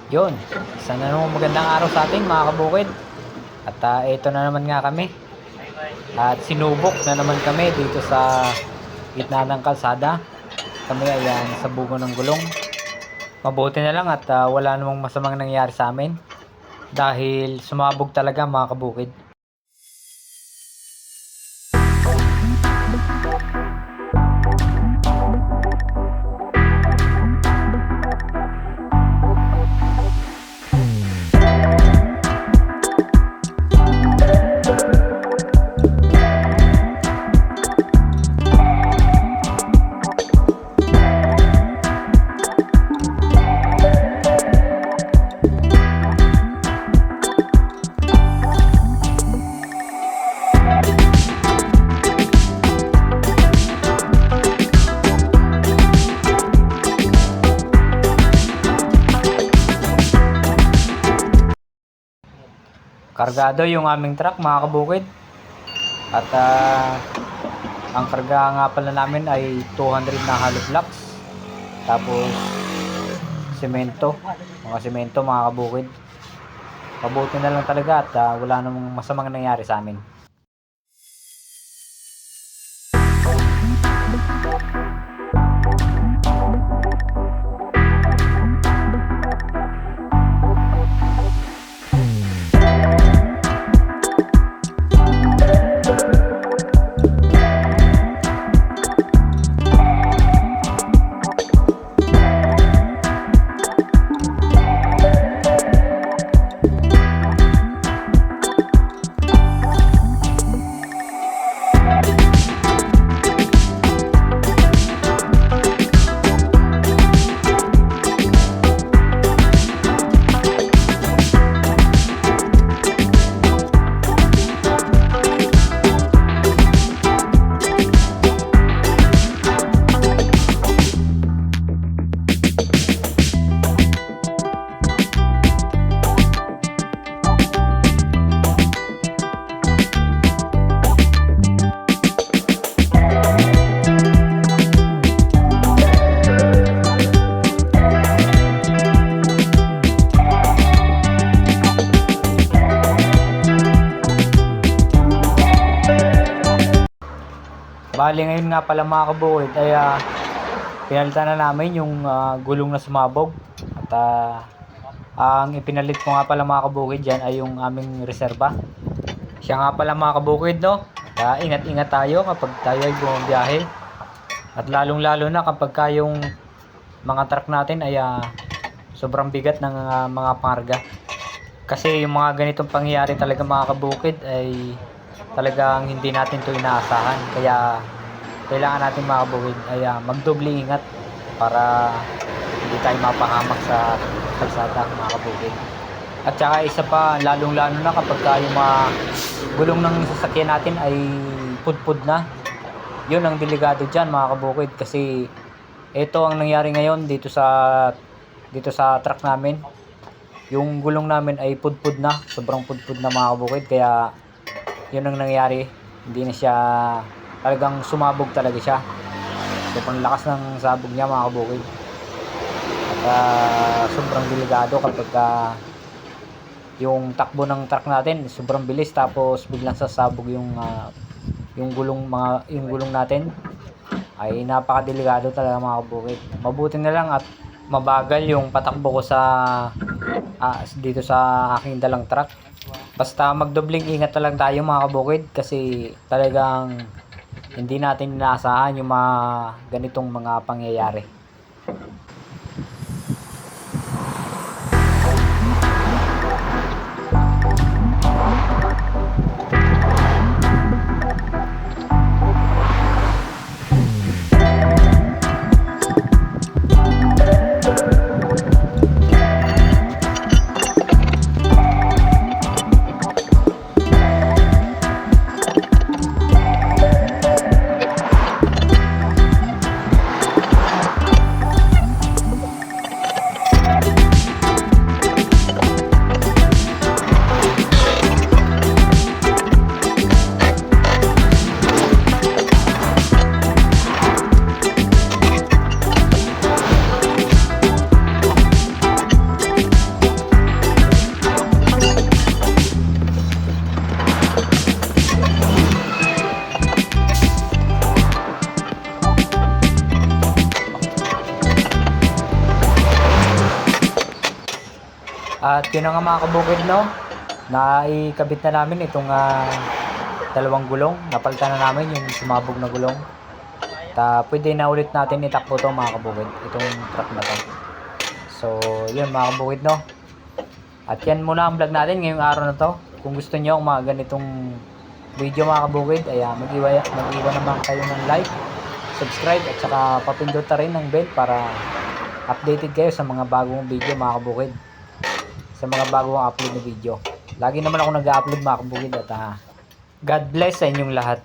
Yun, isa na naman magandang araw sa ating mga kabukid. At ito na naman nga kami. At sinubok na naman kami dito sa gitna ng kalsada. Kami ayan sa bungo ng gulong. Mabuti na lang at wala namang masamang nangyari sa amin. Dahil sumabog talaga mga kabukid. Kargado yung aming truck mga kabukid. At ang karga nga pala namin ay 200 na hollow blocks. Tapos semento, mga semento mga kabukid. Mabuti na lang talaga at wala namang masamang nangyari sa amin. Bali ngayon nga pala mga kabukid ay pinalitan na namin yung gulong na sumabog. At ang ipinalit ko nga pala mga kabukid dyan ay yung aming reserba. Siya nga pala mga kabukid, no? Ingat-ingat tayo kapag tayo ay bumabiyahe. At lalong lalo na kapag yung mga truck natin ay sobrang bigat ng mga pangarga. Kasi yung mga ganitong pangyayari talaga mga kabukid ay talagang hindi natin to inaasahan. Kaya kailangan natin mga kabukid ay magdoble ingat para hindi tayo mapahamak sa kalsada mga kabukid. At saka isa pa, lalong lalo na kapag yung mga gulong ng sasakyan natin ay pudpud na. Yun ang delikado dyan mga kabukid, kasi ito ang nangyari ngayon dito sa truck namin. Yung gulong namin ay pudpud na, sobrang pudpud na mga kabukid, kaya yun ang nangyari. Hindi na siya, talagang sumabog talaga siya. Sobrang lakas ng sabog niya mga kabukid. At sobrang delikado kapag yung takbo ng truck natin sobrang bilis tapos biglang sasabog yung gulong natin, ay napakadelikado talaga mga kabukid. Mabuti na lang at mabagal yung patakbo ko sa dito sa aking dalang truck. Basta magdobling ingat na lang tayo mga kabukid, kasi talagang hindi natin inaasahan yung mga ganitong mga pangyayari. At yun na nga mga kabukid, no? Naikabit na namin itong dalawang gulong. Napalitan na namin yung sumabog na gulong. At pwede na ulit natin itakbo to mga kabukid, itong truck na to. So yun mga kabukid, no? At yan muna ang vlog natin ngayong araw na to. Kung gusto nyo ang mga ganitong video mga kabukid, ay mag-iwan naman kayo ng like, subscribe, at saka papindot na rin ng bell para updated kayo sa mga bagong video mga kabukid, sa mga bagong upload na video. Lagi naman ako nag-upload mga kabukid. At God bless sa inyong lahat.